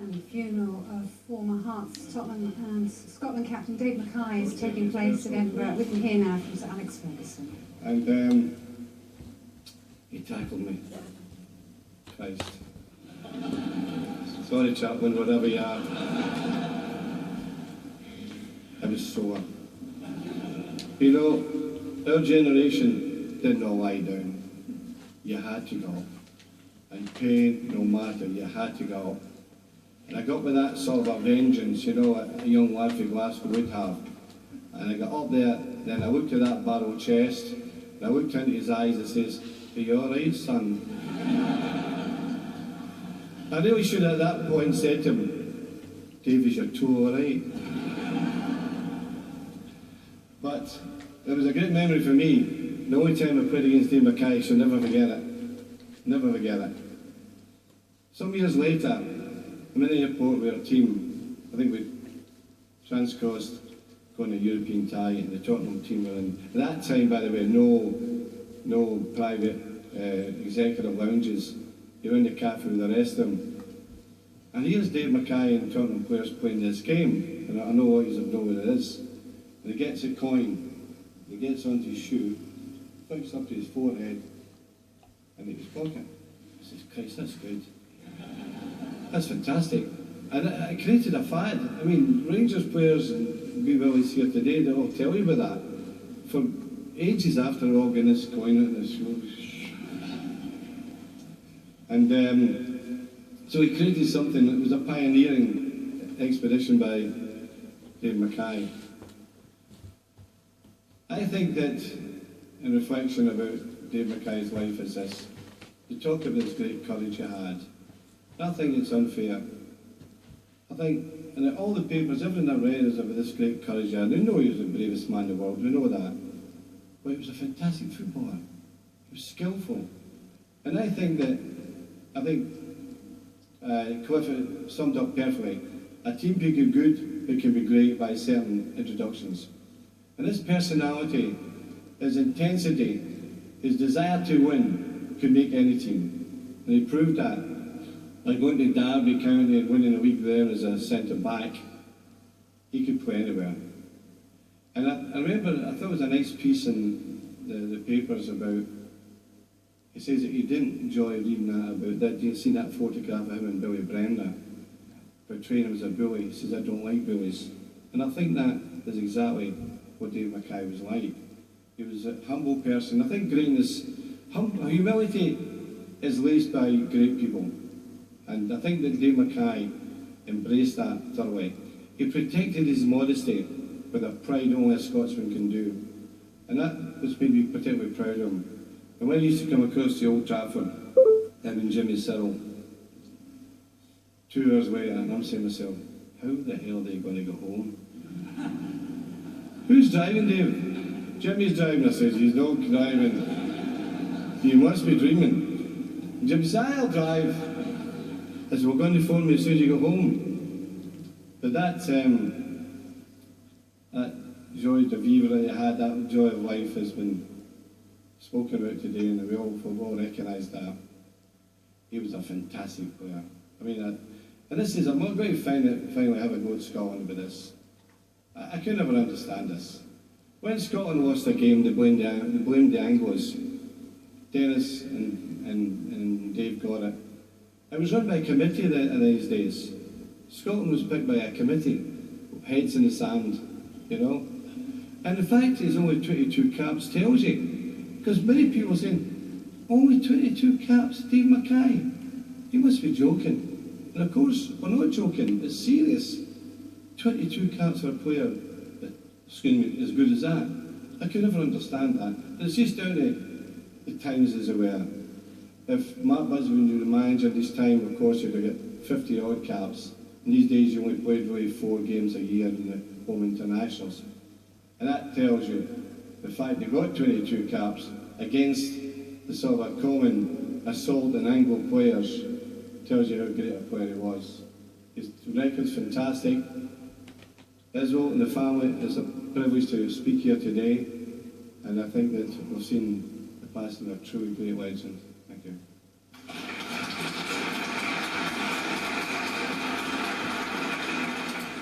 And the funeral of former Hearts, Tottenham and Scotland captain Dave Mackay is taking place at Edinburgh. We can hear now from Sir Alex Ferguson. And he tackled me. Christ. Sorry, Chaplain, whatever you are. I was sore. You know, our generation did not lie down. You had to go. And pain, no matter, you had to go. And I got with that sort of a vengeance, you know, a young lad from Glasgow would have. And I got up there, then I looked at that barrel chest, and I looked into his eyes and says, "Are you alright, son?" I really should have at that point said to him, "Dave, is your toe alright?" But it was a great memory for me. The only time I played against Dave Mackay, I shall never forget it. Never forget it. Some years later, I'm in the airport with our team. I think we transcrossed, going to European tie, and the Tottenham team were in. At that time, by the way, no private executive lounges. You're in the cafe with the rest of them. And here's Dave Mackay and Tottenham players playing this game. And I know what you know what it is. And he gets a coin, he gets onto his shoe, flicks up to his forehead, and in his pocket. I says, "Christ, that's good. That's fantastic." And it created a fad. I mean, Rangers players and we Willies here today, they'll all tell you about that. For ages after they're all getting this coin out in the shoe. And so he created something that was a pioneering expedition by Dave Mackay. I think that, in reflection about Dave Mackay's life, is this. You talk about this great courage you had. I think it's unfair. I think, and all the papers, everything I read is about this great courage he had. We know he was the bravest man in the world, we know that. But he was a fantastic footballer. He was skillful. And I think Cliff summed up perfectly. A team can be good, it can be great by certain introductions. And his personality, his intensity, his desire to win could make any team. And he proved that. Like going to Derby County and winning a week there as a centre back, he could play anywhere. And I remember, I thought it was a nice piece in the papers about, he says that he didn't enjoy reading that about that. You see that photograph of him and Billy Bremner portraying him as a bully. He says, "I don't like bullies." And I think that is exactly what Dave Mackay was like. He was a humble person. I think greatness, humility is laced by great people. And I think that Dave Mackay embraced that thoroughly. He protected his modesty with a pride only a Scotsman can do. And that was made me particularly proud of him. And when he used to come across the Old Trafford, him and Jimmy Cyril, 2 hours later, and I'm saying to myself, how the hell are they going to go home? "Who's driving, Dave?" "Jimmy's driving." I says, "He's not driving. You must be dreaming." And Jimmy says, "I'll drive." I said, "We're going to phone me as soon as you go home." But that joy de vivre that you had, that joy of life has been spoken about today, and we've all recognised that. He was a fantastic player. I mean, and this is, I'm not going to finally have a go at Scotland with this. I could never understand this. When Scotland lost a game, they blamed the Anglos. Dennis and Dave got it. It was run by a committee in these days. Scotland was picked by a committee, heads in the sand, you know. And the fact he's only 22 caps tells you, because many people are saying, only 22 caps, Dave Mackay, you must be joking. And of course, we're not joking, it's serious. 22 caps for a player, excuse me, as good as that. I could never understand that. But it's just down to the times as it were. If Mark Busby were the manager at this time, of course, you'd have got 50 odd caps. And these days you only played really 4 games a year in the home internationals. And that tells you the fact they got 22 caps against the sort of a common assault and Anglo players tells you how great a player he was. His record's fantastic. Israel and the family, it's a privilege to speak here today, and I think that we've seen the passing of a truly great legend.